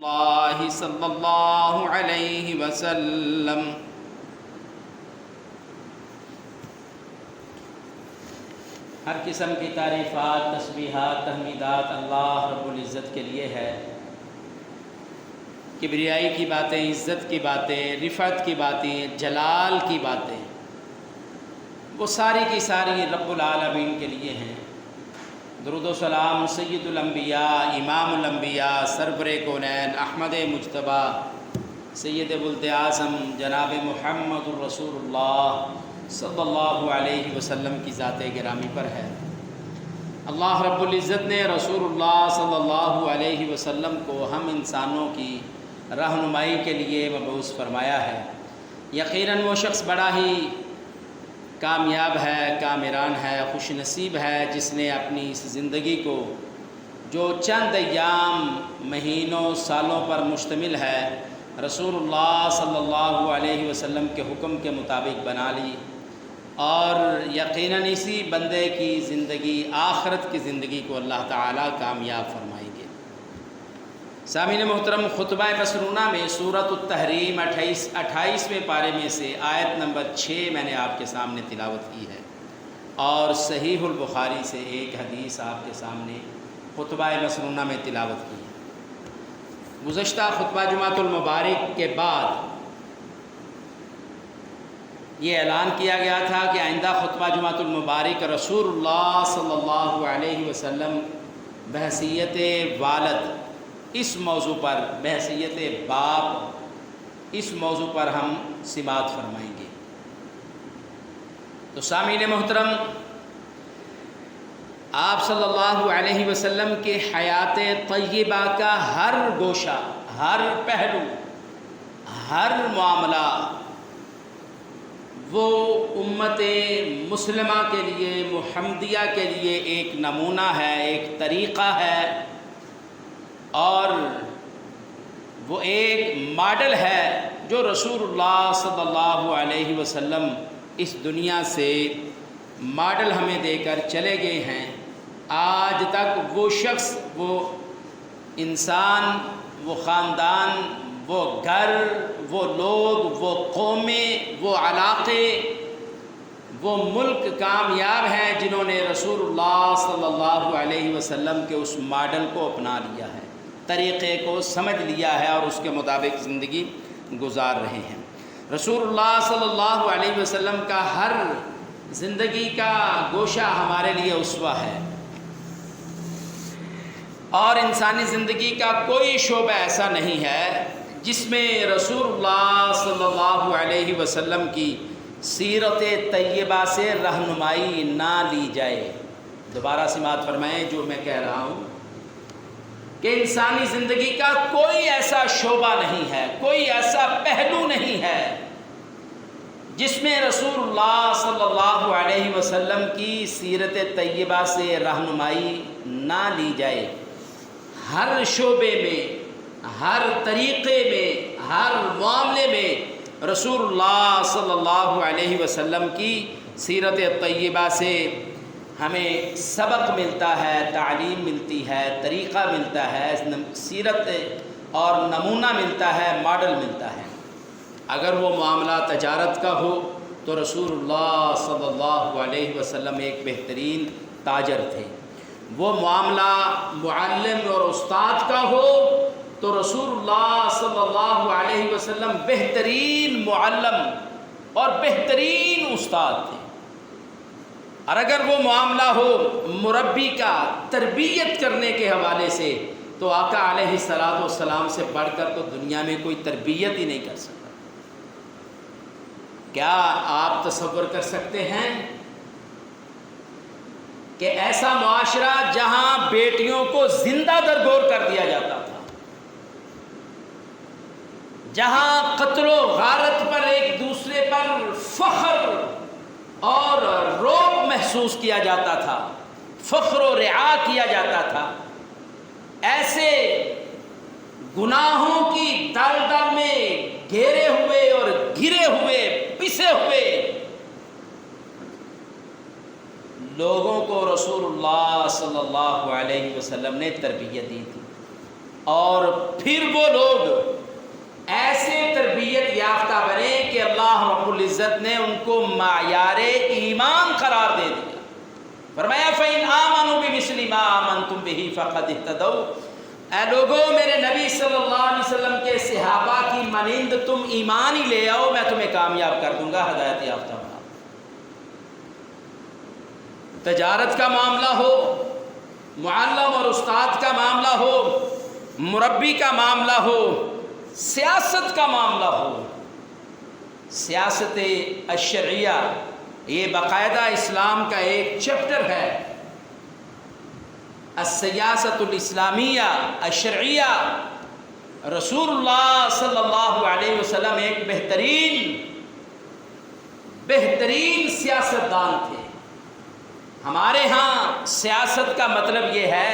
اللہ صلی اللہ علیہ وسلم۔ ہر قسم کی تعریفات، تسبیحات، تحمیدات اللہ رب العزت کے لیے ہے۔ کبریائی کی باتیں، عزت کی باتیں، رفعت کی باتیں، جلال کی باتیں، وہ ساری کی ساری رب العالمین کے لیے ہیں۔ درود و سلام سید الانبیاء، امام الانبیاء، سرور کونین، احمد مجتبیٰ، سید ولد اعظم جناب محمد الرسول اللہ صلی اللہ علیہ وسلم کی ذات گرامی پر ہے۔ اللہ رب العزت نے رسول اللہ صلی اللہ علیہ وسلم کو ہم انسانوں کی رہنمائی کے لیے مبعوث فرمایا ہے۔ یقیناً وہ شخص بڑا ہی کامیاب ہے، کامران ہے، خوش نصیب ہے، جس نے اپنی اس زندگی کو جو چند ایام، مہینوں، سالوں پر مشتمل ہے، رسول اللہ صلی اللہ علیہ وسلم کے حکم کے مطابق بنا لی، اور یقیناً اسی بندے کی زندگی، آخرت کی زندگی کو اللہ تعالیٰ کامیاب فرمائیں گے۔ سامعین محترم، خطبہ مسنونہ میں سورۃ التحریم 28ویں پارے میں سے آیت نمبر 6 میں نے آپ کے سامنے تلاوت کی ہے، اور صحیح البخاری سے ایک حدیث آپ کے سامنے خطبہ مسنونہ میں تلاوت کی ہے۔ گزشتہ خطبہ جمعۃ المبارک کے بعد یہ اعلان کیا گیا تھا کہ آئندہ خطبہ جمعۃ المبارک رسول اللہ صلی اللہ علیہ وسلم بحیثیت والد اس موضوع پر، بحیثیت باپ اس موضوع پر ہم سماعت فرمائیں گے۔ تو سامعین محترم، آپ صلی اللہ علیہ وسلم کے حیات طیبہ کا ہر گوشہ، ہر پہلو، ہر معاملہ وہ امت مسلمہ کے لیے، محمدیہ کے لیے ایک نمونہ ہے، ایک طریقہ ہے، اور وہ ایک ماڈل ہے جو رسول اللہ صلی اللہ علیہ وسلم اس دنیا سے ماڈل ہمیں دے کر چلے گئے ہیں۔ آج تک وہ شخص، وہ انسان، وہ خاندان، وہ گھر، وہ لوگ، وہ قومیں، وہ علاقے، وہ ملک کامیاب ہیں جنہوں نے رسول اللہ صلی اللہ علیہ وسلم کے اس ماڈل کو اپنا لیا ہے، طریقے کو سمجھ لیا ہے، اور اس کے مطابق زندگی گزار رہے ہیں۔ رسول اللہ صلی اللہ علیہ وسلم کا ہر زندگی کا گوشہ ہمارے لیے اسوہ ہے، اور انسانی زندگی کا کوئی شعبہ ایسا نہیں ہے جس میں رسول اللہ صلی اللہ علیہ وسلم کی سیرت طیبہ سے رہنمائی نہ لی جائے۔ دوبارہ سماعت فرمائیں جو میں کہہ رہا ہوں کہ انسانی زندگی کا کوئی ایسا شعبہ نہیں ہے، کوئی ایسا پہلو نہیں ہے جس میں رسول اللہ صلی اللہ علیہ وسلم کی سیرت طیبہ سے رہنمائی نہ لی جائے۔ ہر شعبے میں، ہر طریقے میں، ہر معاملے میں رسول اللہ صلی اللہ علیہ وسلم کی سیرت طیبہ سے ہمیں سبق ملتا ہے، تعلیم ملتی ہے، طریقہ ملتا ہے، سیرت اور نمونہ ملتا ہے، ماڈل ملتا ہے۔ اگر وہ معاملہ تجارت کا ہو تو رسول اللہ صلی اللہ علیہ وسلم ایک بہترین تاجر تھے۔ وہ معاملہ معلم اور استاد کا ہو تو رسول اللہ صلی اللہ علیہ وسلم بہترین معلم اور بہترین استاد تھے۔ اور اگر وہ معاملہ ہو مربی کا، تربیت کرنے کے حوالے سے، تو آقا علیہ الصلوۃ والسلام سے بڑھ کر تو دنیا میں کوئی تربیت ہی نہیں کر سکتا۔ کیا آپ تصور کر سکتے ہیں کہ ایسا معاشرہ جہاں بیٹیوں کو زندہ درگور کر دیا جاتا تھا، جہاں قتل و غارت پر، ایک دوسرے پر فخر اور رعب محسوس کیا جاتا تھا، فخر و رعا کیا جاتا تھا، ایسے گناہوں کی دلدل میں گھیرے ہوئے اور گرے ہوئے، پسے ہوئے لوگوں کو رسول اللہ صلی اللہ علیہ وسلم نے تربیت دی تھی۔ اور پھر وہ لوگ ایسے تربیت یافتہ بنے کہ اللہ رب العزت نے ان کو معیار ایمان قرار دے دیا. فرمایا فَإِنْ آمَنُوا بِمِثْلِ مَا آمَنْتُمْ بِهِ فَقَدِ اهْتَدَوْا. اے لوگوں میرے نبی صلی اللہ علیہ وسلم کے صحابہ کی مانند تم ایمان ہی لے آؤ، میں تمہیں کامیاب کر دوں گا، ہدایت یافتہ بنا. تجارت کا معاملہ ہو، معلم اور استاد کا معاملہ ہو، مربی کا معاملہ ہو، سیاست کا معاملہ ہو. سیاست الشرعیہ یہ باقاعدہ اسلام کا ایک چیپٹر ہے. السیاست الاسلامیہ الشرعیہ. رسول اللہ صلی اللہ علیہ وسلم ایک بہترین سیاستدان تھے. ہمارے ہاں سیاست کا مطلب یہ ہے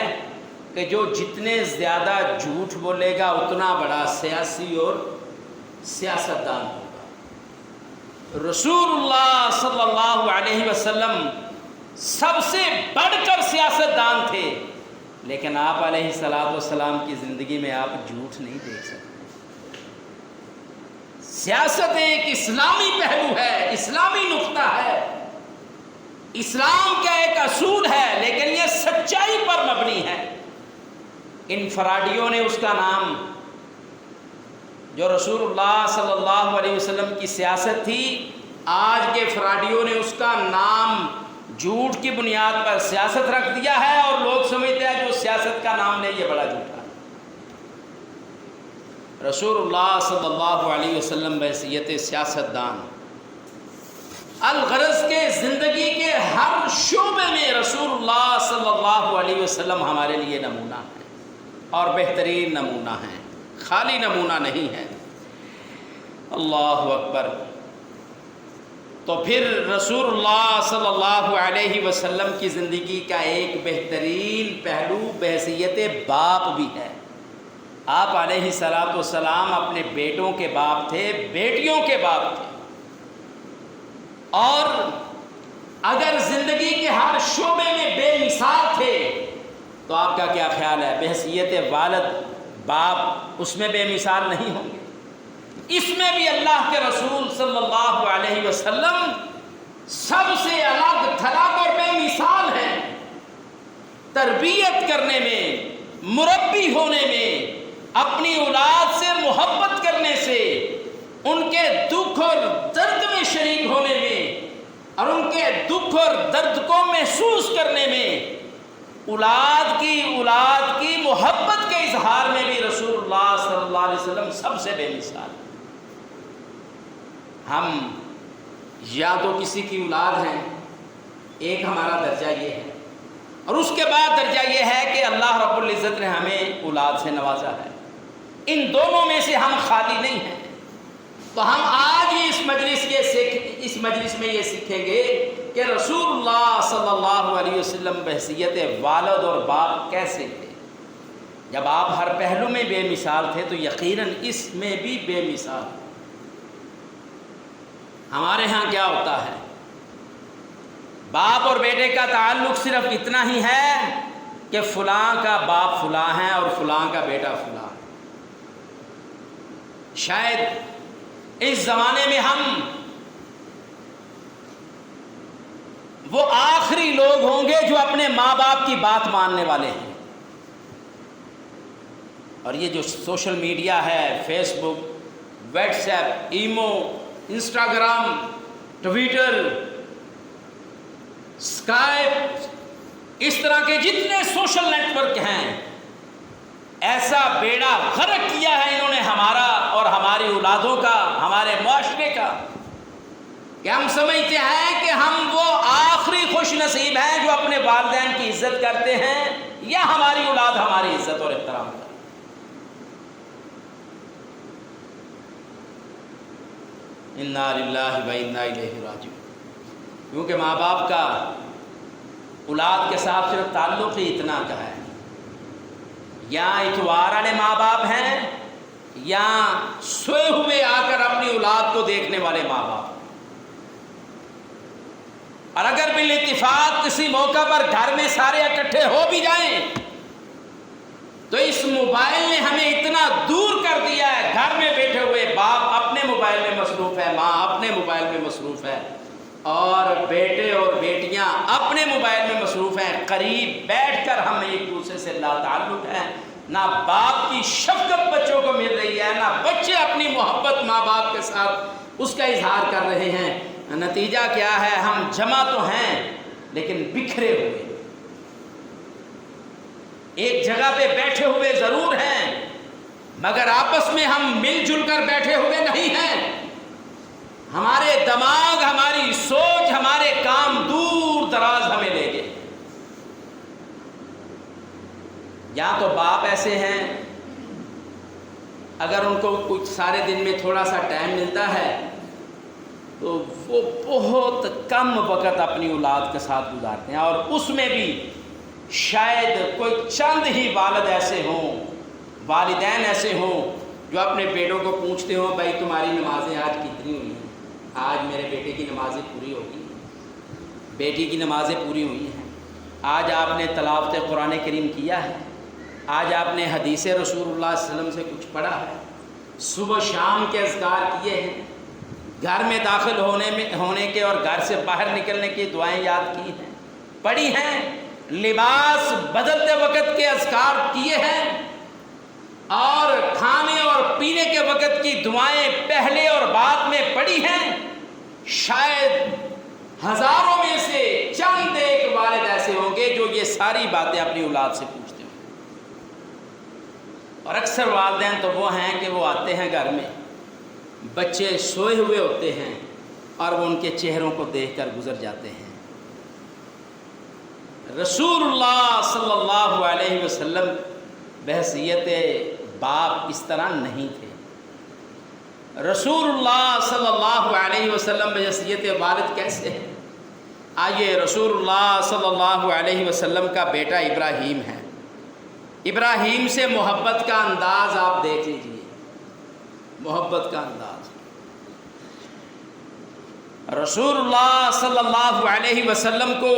کہ جو جتنے زیادہ جھوٹ بولے گا اتنا بڑا سیاسی اور سیاستدان ہوگا. رسول اللہ صلی اللہ علیہ وسلم سب سے بڑھ کر سیاستدان تھے، لیکن آپ علیہ الصلوۃ والسلام کی زندگی میں آپ جھوٹ نہیں دیکھ سکتے. سیاست ایک اسلامی پہلو ہے، اسلامی نقطہ ہے، اسلام کا ایک اصول ہے، لیکن یہ سچائی پر مبنی ہے. ان فراڈیوں نے اس کا نام، جو رسول اللہ صلی اللہ علیہ وسلم کی سیاست تھی، آج کے فراڈیوں نے اس کا نام جھوٹ کی بنیاد پر سیاست رکھ دیا ہے، اور لوگ سمجھتے ہیں جو سیاست کا نام نہیں یہ بڑا جھوٹا. رسول اللہ صلی اللہ علیہ وسلم بحیثیت سیاستدان، الغرض کے زندگی کے ہر شعبے میں رسول اللہ صلی اللہ علیہ وسلم ہمارے لیے نمونہ ہیں، اور بہترین نمونہ ہیں، خالی نمونہ نہیں ہے. اللہ اکبر. تو پھر رسول اللہ صلی اللہ علیہ وسلم کی زندگی کا ایک بہترین پہلو بحیثیت باپ بھی ہے. آپ علیہ الصلوۃ والسلام اپنے بیٹوں کے باپ تھے، بیٹیوں کے باپ تھے. اور اگر زندگی کے ہر شعبے میں بے مثال تھے تو آپ کا کیا خیال ہے بحیثیت والد باپ اس میں بے مثال نہیں ہوں گے؟ اس میں بھی اللہ کے رسول صلی اللہ علیہ وسلم سب سے الگ تھلگ اور بے مثال ہیں. تربیت کرنے میں، مربی ہونے میں، اپنی اولاد سے محبت کرنے سے، ان کے دکھ اور درد میں شریک ہونے میں، اور ان کے دکھ اور درد کو محسوس کرنے میں، اولاد کی محبت کے اظہار میں بھی رسول اللہ صلی اللہ علیہ وسلم سب سے بے مثال. ہم یا تو کسی کی اولاد ہیں، ایک ہمارا درجہ یہ ہے، اور اس کے بعد درجہ یہ ہے کہ اللہ رب العزت نے ہمیں اولاد سے نوازا ہے. ان دونوں میں سے ہم خالی نہیں ہیں. تو ہم آج ہی اس مجلس میں یہ سیکھیں گے کہ رسول اللہ صلی اللہ علیہ وسلم بحیثیت والد اور باپ کیسے تھے. جب آپ ہر پہلو میں بے مثال تھے تو یقیناً اس میں بھی بے مثال. ہمارے ہاں کیا ہوتا ہے، باپ اور بیٹے کا تعلق صرف اتنا ہی ہے کہ فلاں کا باپ فلاں ہے اور فلاں کا بیٹا فلاں. شاید اس زمانے میں ہم وہ آخری لوگ ہوں گے جو اپنے ماں باپ کی بات ماننے والے ہیں. اور یہ جو سوشل میڈیا ہے، Facebook, WhatsApp, imo, Instagram, Twitter, Skype, اس طرح کے جتنے سوشل نیٹ ورک ہیں، ایسا بیڑا غرق کیا ہے انہوں نے ہمارا اور ہماری اولادوں کا، ہمارے معاشرے کا، کہ ہم سمجھتے ہیں کہ ہم وہ آخری خوش نصیب ہیں جو اپنے والدین کی عزت کرتے ہیں، یا ہماری اولاد ہماری عزت اور احترام کرتے ہیں. انا للہ و انا الیہ راجعون. کیونکہ ماں باپ کا اولاد کے ساتھ صرف تعلق ہی اتنا کا ہے، یا اتوار والے ماں باپ ہیں یا سوئے ہوئے آ کر اپنی اولاد کو دیکھنے والے ماں باپ. اور اگر بالاتفاق کسی موقع پر گھر میں سارے اکٹھے ہو بھی جائیں تو اس موبائل نے ہمیں اتنا دور کر دیا ہے، گھر میں بیٹھے ہوئے باپ اپنے موبائل میں مصروف ہے، ماں اپنے موبائل میں مصروف ہے، اور بیٹے اور بیٹیاں اپنے موبائل میں مصروف ہیں۔ قریب بیٹھ کر ہم ایک دوسرے سے لا تعلق ہیں، نہ باپ کی شفقت بچوں کو مل رہی ہے، نہ بچے اپنی محبت ماں باپ کے ساتھ اس کا اظہار کر رہے ہیں۔ نتیجہ کیا ہے؟ ہم جمع تو ہیں لیکن بکھرے ہوئے، ایک جگہ پہ بیٹھے ہوئے ضرور ہیں مگر آپس میں ہم مل جل کر بیٹھے ہوئے نہیں ہیں۔ ہمارے دماغ، ہماری سوچ، ہمارے کام دور دراز ہمیں لے گئے۔ یا تو باپ ایسے ہیں اگر ان کو کچھ سارے دن میں تھوڑا سا ٹائم ملتا ہے تو وہ بہت کم وقت اپنی اولاد کے ساتھ گزارتے ہیں، اور اس میں بھی شاید کوئی چند ہی والد ایسے ہوں، والدین ایسے ہوں جو اپنے بیٹوں کو پوچھتے ہوں بھائی تمہاری نمازیں آج کتنی ہوئی ہیں؟ آج میرے بیٹے کی نمازیں پوری ہوگی، بیٹی کی نمازیں پوری ہوئی ہیں، آج آپ نے تلاوت قرآن کریم کیا ہے، آج آپ نے حدیث رسول اللہ صلی اللہ علیہ وسلم سے کچھ پڑھا ہے، صبح شام کے اذکار کیے ہیں، گھر میں داخل ہونے کے اور گھر سے باہر نکلنے کی دعائیں یاد کی ہیں، پڑھی ہیں، لباس بدلتے وقت کے اذکار کیے ہیں، اور کھانے اور پینے کے وقت کی دعائیں پہلے اور بعد میں پڑھی ہیں۔ شاید ہزاروں میں سے چند ایک والد ایسے ہوں گے جو یہ ساری باتیں اپنی اولاد سے پوچھتے ہیں، اور اکثر والدین تو وہ ہیں کہ وہ آتے ہیں گھر میں، بچے سوئے ہوئے ہوتے ہیں اور وہ ان کے چہروں کو دیکھ کر گزر جاتے ہیں۔ رسول اللہ صلی اللہ علیہ وسلم بحیثیت باپ اس طرح نہیں تھے۔ رسول اللہ صلی اللہ علیہ وسلم بحیثیت والد کیسے ہیں؟ آئیے، رسول اللہ صلی اللہ علیہ وسلم کا بیٹا ابراہیم ہے، ابراہیم سے محبت کا انداز آپ دیکھ لیجئے، محبت کا انداز۔ رسول اللہ صلی اللہ علیہ وسلم کو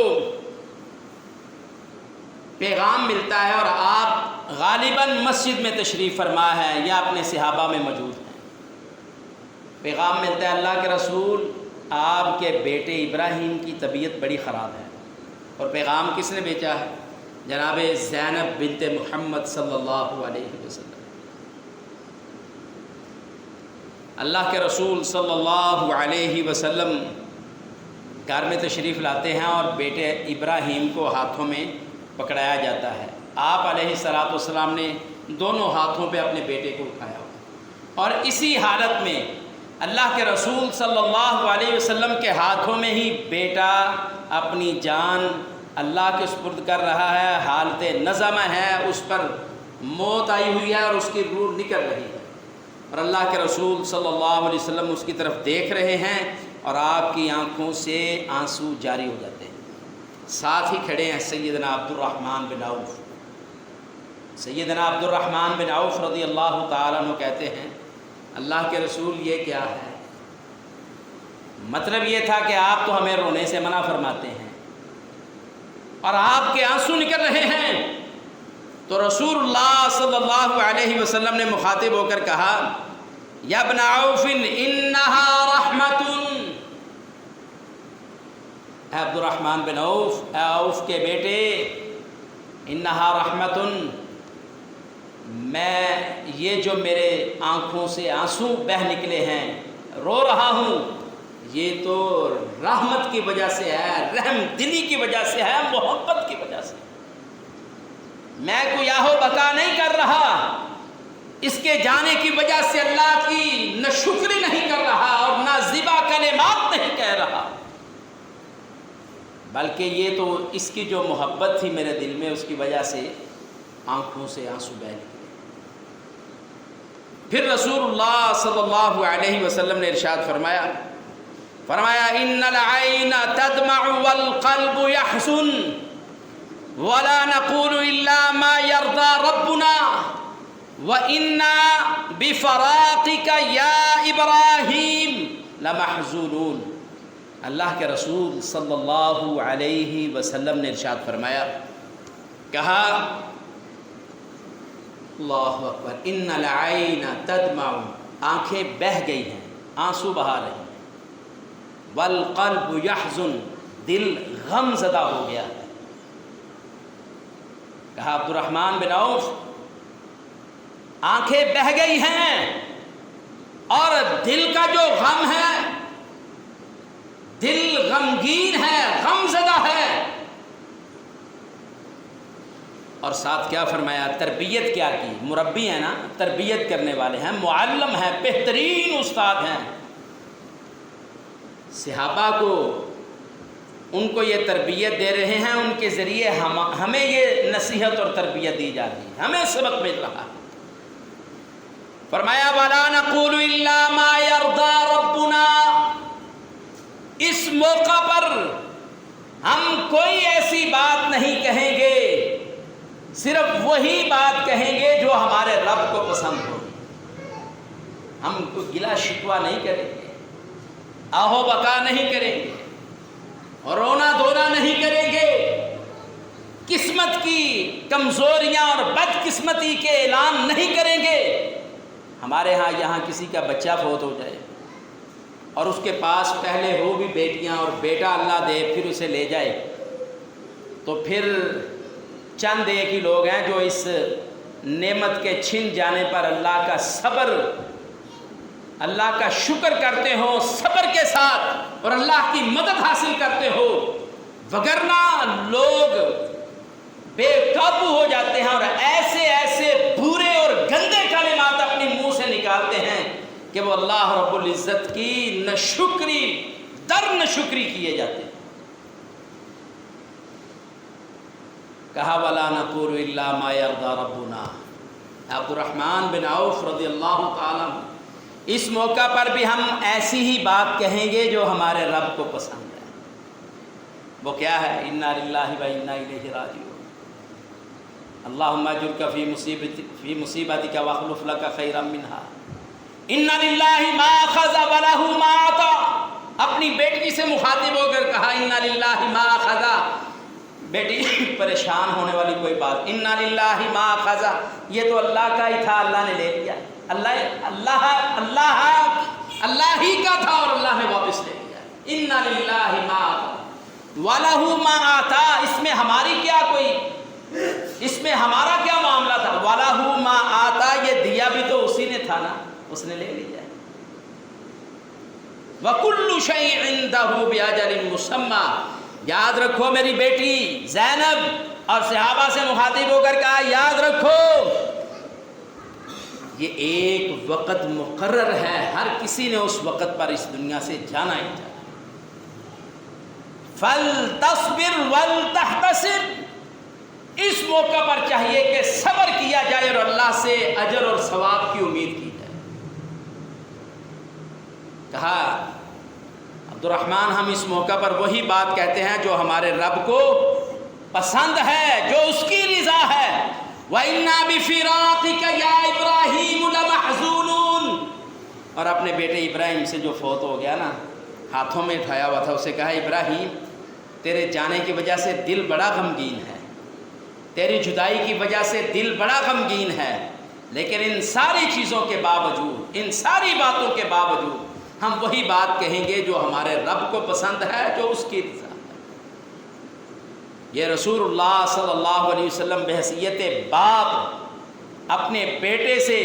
پیغام ملتا ہے اور آپ غالباً مسجد میں تشریف فرما ہے یا اپنے صحابہ میں موجود ہیں۔ پیغام ملتا ہے اللہ کے رسول آپ کے بیٹے ابراہیم کی طبیعت بڑی خراب ہے، اور پیغام کس نے بھیجا ہے؟ جناب زینب بنت محمد صلی اللہ علیہ وسلم۔ اللہ کے رسول صلی اللہ علیہ وسلم گھر میں تشریف لاتے ہیں اور بیٹے ابراہیم کو ہاتھوں میں پکڑایا جاتا ہے۔ آپ علیہ الصلوۃ والسلام نے دونوں ہاتھوں پہ اپنے بیٹے کو اٹھایا ہوا، اور اسی حالت میں اللہ کے رسول صلی اللہ علیہ وسلم کے ہاتھوں میں ہی بیٹا اپنی جان اللہ کے سپرد کر رہا ہے، حالت نظم ہے، اس پر موت آئی ہوئی ہے اور اس کی روح نکل رہی ہے، اور اللہ کے رسول صلی اللہ علیہ وسلم اس کی طرف دیکھ رہے ہیں اور آپ کی آنکھوں سے آنسو جاری ہو جاتے ہیں۔ ساتھ ہی کھڑے ہیں سیدنا عبد الرحمن بن عوف۔ سیدنا عبد الرحمن بن عوف رضی اللہ تعالیٰ عنہ کہتے ہیں اللہ کے رسول یہ کیا ہے؟ مطلب یہ تھا کہ آپ تو ہمیں رونے سے منع فرماتے ہیں اور آپ کے آنسو نکل رہے ہیں۔ تو رسول اللہ صلی اللہ علیہ وسلم نے مخاطب ہو کر کہا یا ابن عوف انہا رحمت، اے عبد الرحمن بن عوف، اے عوف کے بیٹے، انہا رحمت، میں یہ جو میرے آنکھوں سے آنسو بہہ نکلے ہیں، رو رہا ہوں، یہ تو رحمت کی وجہ سے ہے، رحم دلی کی وجہ سے ہے، محبت کی وجہ سے۔ میں کوئی آہو بکا نہیں کر رہا، اس کے جانے کی وجہ سے اللہ کی نہ شکری نہیں کر رہا اور نہ زیبا کلمات نہیں کہہ رہا، بلکہ یہ تو اس کی جو محبت تھی میرے دل میں، اس کی وجہ سے آنکھوں سے آنسو بہہ نکلے۔ پھر رسول اللہ صلی اللہ علیہ وسلم نے ارشاد فرمایا ان العین تدمع والقلب یحزن ولا نقول الا ما يرضى ربنا وَإِنَّا بِفَرَاقِكَ يَا إِبْرَاهِيمُ لَمَحْزُونُونَ۔ اللہ کے رسول صلی اللہ علیہ وسلم نے ارشاد فرمایا، کہا اللہ اکبر. ان العین تدمع، آنکھیں بہہ گئی ہیں، آنسو بہا رہی ہیں. والقلب یحزن، دل غم زدہ ہو گیا ہے. کہا عبد الرحمن بن عوف آنکھیں بہہ گئی ہیں اور دل کا جو غم ہے، دل غمگین ہے، غم زدہ ہے. اور ساتھ کیا فرمایا؟ تربیت کیا کی؟ مربی ہیں نا، تربیت کرنے والے ہیں، معلم ہیں، بہترین استاد ہیں. صحابہ کو ان کو یہ تربیت دے رہے ہیں، ان کے ذریعے ہمیں یہ نصیحت اور تربیت دی جاتی ہے، ہمیں سبق مل رہا ہے. فرمایا وَلَا نَقُولُ إِلَّا مَا يَرْضَى رَبُّنَا. اس موقع پر ہم کوئی ایسی بات نہیں کہیں گے، صرف وہی بات کہیں گے جو ہمارے رب کو پسند ہو. ہم کو گلا شکوہ نہیں کریں گے، آہو بکا نہیں کریں گے، رونا دھونا نہیں کریں گے، قسمت کی کمزوریاں اور بدقسمتی کے اعلان نہیں کریں گے. ہمارے ہاں یہاں کسی کا بچہ فوت ہو جائے اور اس کے پاس پہلے ہو بھی بیٹیاں اور بیٹا اللہ دے پھر اسے لے جائے، تو پھر چند ایک ہی لوگ ہیں جو اس نعمت کے چھن جانے پر اللہ کا صبر، اللہ کا شکر کرتے ہو صبر کے ساتھ اور اللہ کی مدد حاصل کرتے ہو. وگرنہ لوگ بے قابو ہو جاتے ہیں اور ایسے ایسے برے اور گندے کلمات اپنی منہ سے نکالتے ہیں کہ وہ اللہ رب العزت کی ناشکری در ناشکری کیے جاتے ہیں. کہا وَلَا نَقُولُ إِلَّا مَا يَرْضَى رَبُّنَا. عبد الرحمن بن عوف رضی اللہ تعالیٰ عنہ اس موقع پر بھی ہم ایسی ہی بات کہیں گے جو ہمارے رب کو پسند ہے. وہ کیا ہے؟ اِنَّا لِلَّهِ وَإِنَّا إِلَيْهِ رَاجِعُونَ. اللہم اجرک فی مصیبتک واخلف لک خیرا منہا. اِنَّا لِلَّهِ مَا أَخَذَ وَلَهُ مَا أَعْطَىٰ. اپنی بیٹی سے مخاطب ہو کر کہا اِنَّا لِلَّهِ مَا أَخَذَ. بیٹی پریشان ہونے والی کوئی بات. اِنَّا لِلَّهِ مَا أَخَذَ، یہ تو اللہ کا ہی تھا، اللہ نے لے لیا. اللہ ہی کا تھا اور اللہ نے واپس لے لیا. اِنَّا لِلَّهِ مَا أَعْطَىٰ وَلَهُ مَا آتَىٰ. اس میں ہماری کیا اس میں ہمارا کیا معاملہ تھا؟ وَلَهُ مَا آتَىٰ، یہ دیا بھی تو اسی نے تھا نا، اس نے لے لیا. وَكُلُّ شَيْءٍ عِندَهُ بِأَجَلٍ مُّسَمًّى. یاد رکھو میری بیٹی زینب اور صحابہ سے مخاطب ہو کر کہا یاد رکھو یہ ایک وقت مقرر ہے، ہر کسی نے اس وقت پر اس دنیا سے جانا ہی جانا. فَلْتَصْبِرْ وَلْتَحْتَسِبْ. اس موقع پر چاہیے کہ صبر کیا جائے اور اللہ سے اجر اور ثواب کی امید کی جائے. کہا عبد الرحمن ہم اس موقع پر وہی بات کہتے ہیں جو ہمارے رب کو پسند ہے، جو اس کی رضا ہے. وَإِنَّا بِفِرَاقِكَ يَا إِبْرَاهِيمُ لَمَحْزُونُونَ. اور اپنے بیٹے ابراہیم سے جو فوت ہو گیا نا، ہاتھوں میں اٹھایا ہوا تھا، اسے کہا ابراہیم تیرے جانے کی وجہ سے دل بڑا غمگین ہے، تیری جدائی کی وجہ سے دل بڑا غمگین ہے، لیکن ان ساری چیزوں کے باوجود، ان ساری باتوں کے باوجود ہم وہی بات کہیں گے جو ہمارے رب کو پسند ہے، جو اس کی رضا ہے. یہ رسول اللہ صلی اللہ علیہ وسلم بحیثیت باپ اپنے بیٹے سے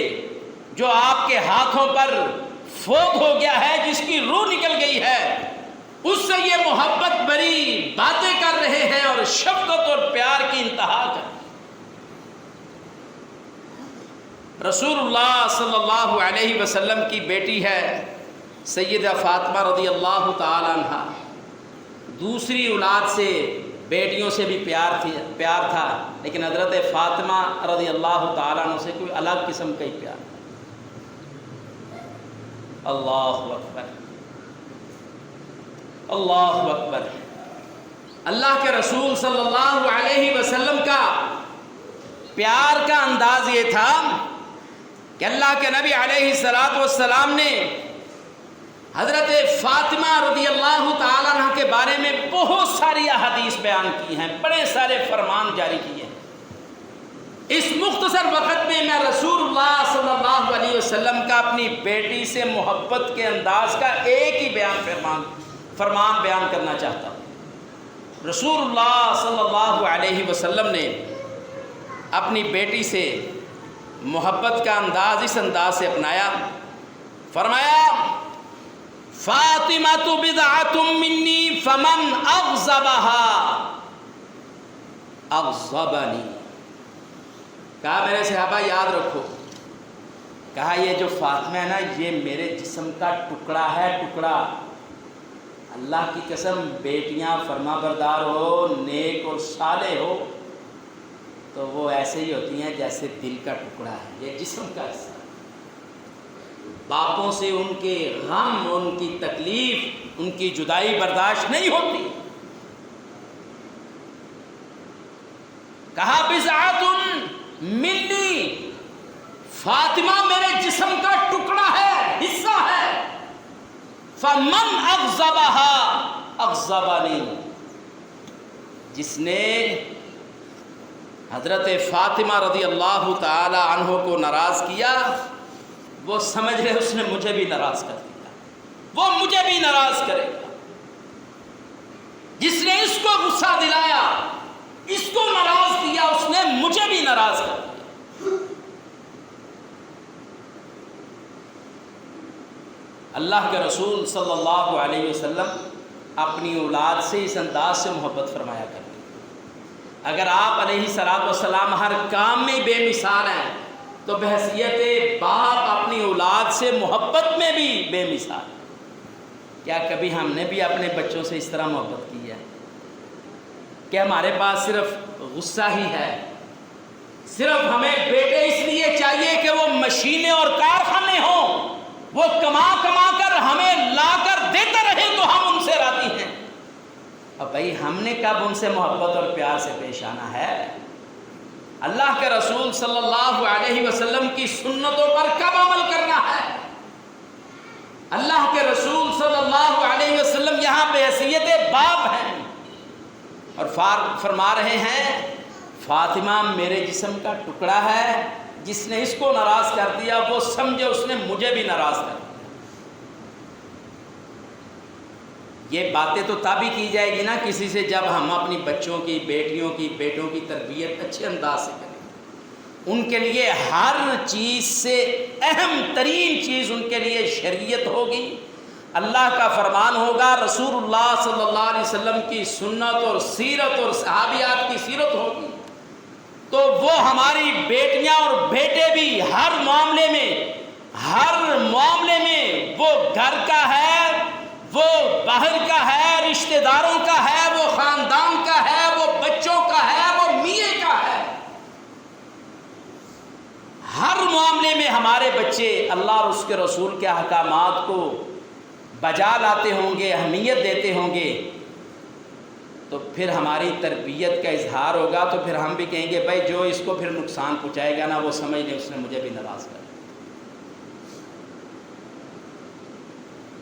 جو آپ کے ہاتھوں پر فوت ہو گیا ہے، جس کی روح نکل گئی ہے، اس سے یہ محبت بری باتیں کر رہے ہیں اور شفقت اور پیار کی انتہا کر. رسول اللہ صلی اللہ علیہ وسلم کی بیٹی ہے سیدہ فاطمہ رضی اللہ تعالی عنہ. دوسری اولاد سے، بیٹیوں سے بھی پیار تھا، لیکن حضرت فاطمہ رضی اللہ تعالیٰ عنہ سے کوئی الگ قسم کا ہی پیار. اللہ اکبر، اللہ اکبر. اللہ کے رسول صلی اللہ علیہ وسلم کا پیار کا انداز یہ تھا کہ اللہ کے نبی علیہ السلام نے حضرت فاطمہ رضی اللہ تعالیٰ عنہ کے بارے میں بہت ساری احادیث بیان کی ہیں، بڑے سارے فرمان جاری کیے ہیں. اس مختصر وقت میں میں رسول اللہ صلی اللہ علیہ وسلم کا اپنی بیٹی سے محبت کے انداز کا ایک ہی فرمان بیان کرنا چاہتا ہوں۔ رسول اللہ صلی اللہ علیہ وسلم نے اپنی بیٹی سے محبت کا انداز اس انداز سے اپنایا، فرمایا فاطمہ بضعۃ منی فمن اغضبها اغضبنی۔ کہا میرے صحابہ یاد رکھو، کہا یہ جو فاطمہ ہے نا یہ میرے جسم کا ٹکڑا ہے، ٹکڑا۔ اللہ کی قسم بیٹیاں فرما بردار ہو، نیک اور صالح ہو تو وہ ایسے ہی ہوتی ہیں جیسے دل کا ٹکڑا ہے، یہ جسم کا حصہ۔ باپوں سے ان کے غم، ان کی تکلیف، ان کی جدائی برداشت نہیں ہوتی۔ کہا بضعۃ منی، فاطمہ میرے جسم کا ٹکڑا ہے، حصہ ہے۔ فمن اغضبها اغضبنی، جس نے حضرت فاطمہ رضی اللہ تعالی عنہ کو ناراض کیا وہ سمجھ رہے اس نے مجھے بھی ناراض کر دیا، وہ مجھے بھی ناراض کرے گا۔ جس نے اس کو غصہ دلایا، اس کو ناراض کیا، اس نے مجھے بھی ناراض کر دیا۔ اللہ کے رسول صلی اللہ علیہ وسلم اپنی اولاد سے اس انداز سے محبت فرمایا کرتے۔ اگر آپ علیہ الصلوۃ والسلام ہر کام میں بے مثال ہیں تو بحیثیت باپ اپنی اولاد سے محبت میں بھی بے مثال۔ کیا کبھی ہم نے بھی اپنے بچوں سے اس طرح محبت کی ہے؟ کہ ہمارے پاس صرف غصہ ہی ہے؟ صرف ہمیں بیٹے اس لیے چاہیے کہ وہ مشینیں اور کارخانے ہوں، وہ کما کما کر ہمیں لا کر دیتے رہے تو ہم ان سے راضی ہیں؟ اب بھائی ہم نے کب ان سے محبت اور پیار سے پیش آنا ہے؟ اللہ کے رسول صلی اللہ علیہ وسلم کی سنتوں پر کب عمل کرنا ہے؟ اللہ کے رسول صلی اللہ علیہ وسلم یہاں بحیثیت باپ ہیں اور فرما رہے ہیں فاطمہ میرے جسم کا ٹکڑا ہے، جس نے اس کو ناراض کر دیا وہ سمجھے اس نے مجھے بھی ناراض کر دیا۔ یہ باتیں تو تب ہی کی جائے گی نا کسی سے جب ہم اپنی بچوں کی، بیٹیوں کی، بیٹوں کی تربیت اچھے انداز سے کریں، ان کے لیے ہر چیز سے اہم ترین چیز ان کے لیے شریعت ہوگی، اللہ کا فرمان ہوگا، رسول اللہ صلی اللہ علیہ وسلم کی سنت اور سیرت اور صحابیات کی سیرت ہوگی، تو وہ ہماری بیٹیاں اور بیٹے بھی ہر معاملے میں وہ گھر کا ہے، وہ باہر کا ہے، رشتہ داروں کا ہے، وہ خاندان کا ہے، وہ بچوں کا ہے، وہ میاں کا ہے، ہر معاملے میں ہمارے بچے اللہ اور اس کے رسول کے احکامات کو بجا لاتے ہوں گے، اہمیت دیتے ہوں گے، تو پھر ہماری تربیت کا اظہار ہوگا، تو پھر ہم بھی کہیں گے بھائی جو اس کو پھر نقصان پہنچائے گا نا وہ سمجھ لیں اس نے مجھے بھی ناراض کر دیا۔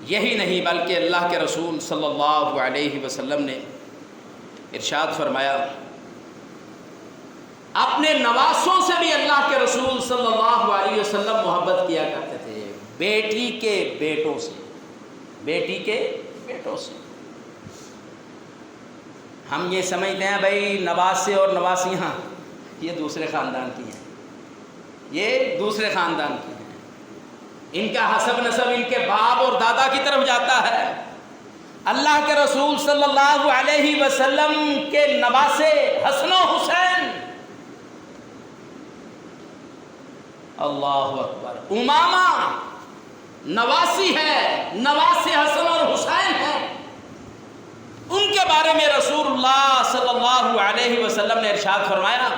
یہی نہیں بلکہ اللہ کے رسول صلی اللہ علیہ وسلم نے ارشاد فرمایا اپنے نواسوں سے بھی اللہ کے رسول صلی اللہ علیہ وسلم محبت کیا کرتے تھے، بیٹی کے بیٹوں سے، بیٹی کے بیٹوں سے۔ ہم یہ سمجھتے ہیں بھائی نواسے اور نواسیاں یہ دوسرے خاندان کی ہیں، یہ دوسرے خاندان کی ہیں، ان کا حسب نسب ان کے باپ اور دادا کی طرف جاتا ہے۔ اللہ کے رسول صلی اللہ علیہ وسلم کے نواسے حسن و حسین، اللہ اکبر، امامہ نواسی ہے، نواسے حسن اور حسین ہیں، ان کے بارے میں رسول اللہ صلی اللہ علیہ وسلم نے ارشاد فرمایا،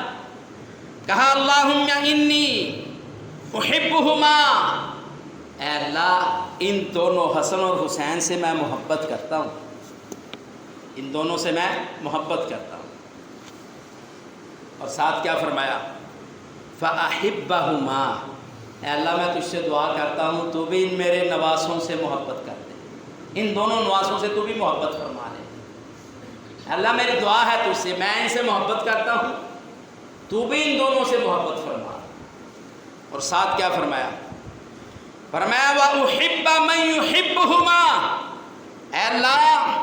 کہا اللہم انی احبہما، اے اللہ ان دونوں حسن اور حسین سے میں محبت کرتا ہوں، ان دونوں سے میں محبت کرتا ہوں۔ اور ساتھ کیا فرمایا، فَأَحِبَّهُمَا، اے اللہ میں تجھ سے دعا کرتا ہوں تو بھی ان میرے نواسوں سے محبت کر دے، ان دونوں نواسوں سے تو بھی محبت فرما لے۔ اللہ میری دعا ہے تجھ سے، میں ان سے محبت کرتا ہوں تو بھی ان دونوں سے محبت فرما. اور ساتھ کیا فرمایا؟ فرمایا وَأُحِبَّ مَن يُحِبُّهُمَا، اے اللہ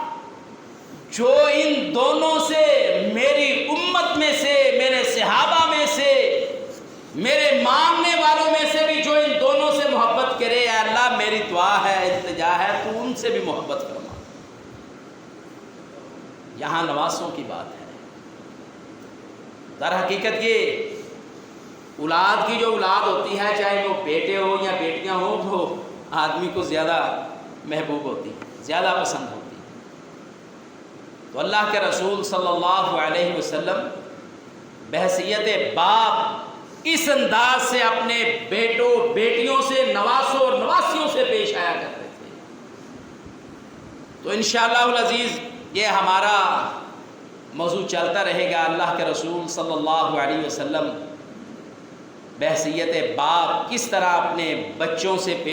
جو ان دونوں سے، میری امت میں سے، میرے صحابہ میں سے، میرے ماننے والوں میں سے بھی جو ان دونوں سے محبت کرے، اے اللہ میری دعا ہے، التجا ہے، تو ان سے بھی محبت فرما. یہاں نواسوں کی بات ہے. در حقیقت یہ اولاد کی جو اولاد ہوتی ہے، چاہے وہ بیٹے ہو یا بیٹیاں ہوں، وہ آدمی کو زیادہ محبوب ہوتی ہے، زیادہ پسند ہوتی ہے. تو اللہ کے رسول صلی اللہ علیہ وسلم بحیثیت باپ اس انداز سے اپنے بیٹوں بیٹیوں سے، نواسوں اور نواسیوں سے پیش آیا کرتے تھے. تو انشاءاللہ العزیز یہ ہمارا موضوع چلتا رہے گا. اللہ کے رسول صلی اللہ علیہ وسلم بحیثیت باپ کس طرح اپنے بچوں سے